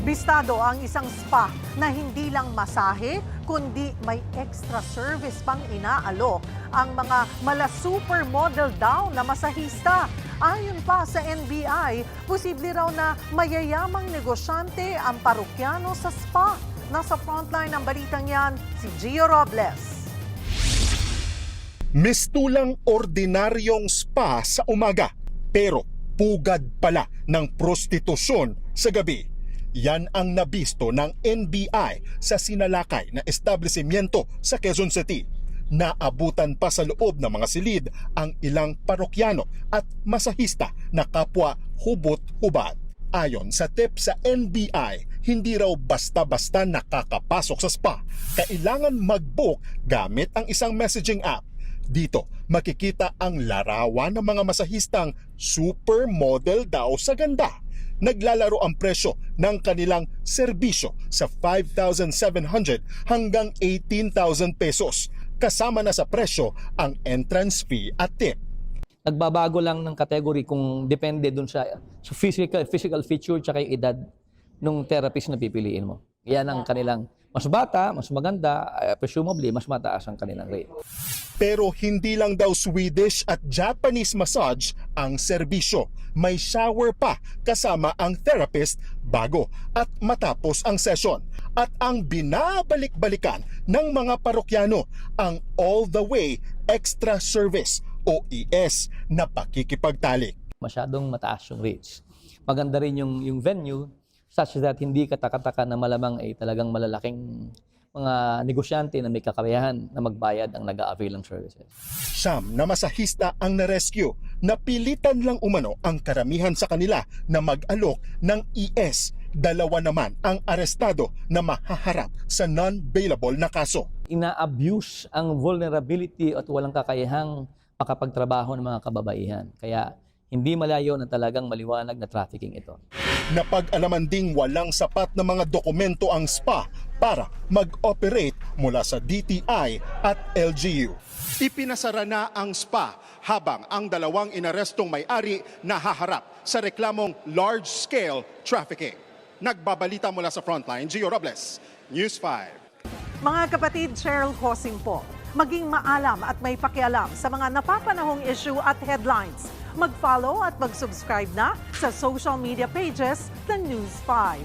Bistado ang isang spa na hindi lang masahe, kundi may extra service pang inaalok ang mga mala-supermodel daw na masahista. Ayon pa sa NBI, posible raw na mayayamang negosyante ang parokyano sa spa. Nasa frontline ng balitang yan, si Gio Robles. Mistulang ordinaryong spa sa umaga, pero pugad pala ng prostitusyon sa gabi. Yan ang nabisto ng NBI sa sinalakay na establishmento sa Quezon City. Naabutan pa sa loob ng mga silid ang ilang parokyano at masahista na kapwa hubot-hubad. Ayon sa tip sa NBI, hindi raw basta-basta nakakapasok sa spa. Kailangan mag-book gamit ang isang messaging app. Dito, makikita ang larawan ng mga masahistang supermodel daw sa ganda. Naglalaro ang presyo ng kanilang serbisyo sa 5,700 hanggang 18,000 pesos. Kasama na sa presyo ang entrance fee at tip. Nagbabago lang ng category kung depende dun sa physical feature tsaka yung edad ng therapist na pipiliin mo. Yan ang kanilang mas bata, mas maganda, presumably mas mataas ang kanilang rate. Pero hindi lang daw Swedish at Japanese massage ang serbisyo. May shower pa kasama ang therapist bago at matapos ang session. At ang binabalik-balikan ng mga parokyano ang all the way extra service o ES na pakikipagtalik. Masyadong mataas yung rates. Maganda rin yung venue such that hindi katakataka na malamang ay talagang malalaking mga negosyante na may kakayahan na magbayad ang nag-a-avail ng services. Siyam na masahista ang na-rescue. Napilitan lang umano ang karamihan sa kanila na mag-alok ng ES. Dalawa naman ang arestado na mahaharap sa non-bailable na kaso. Ina-abuse ang vulnerability at walang kakayahang makapagtrabaho ng mga kababaihan. Kaya hindi malayo na talagang maliwanag na trafficking ito. Napag-alaman ding walang sapat na mga dokumento ang spa para mag-operate mula sa DTI at LGU. Ipinasara na ang spa habang ang dalawang inarestong may-ari nahaharap sa reklamong large-scale trafficking. Nagbabalita mula sa Frontline, Gio Robles, News 5. Mga kapatid, Cheryl Cosing po. Maging maalam at may pakialam sa mga napapanahong issue at headlines. Mag-follow at mag-subscribe na sa social media pages ng News 5.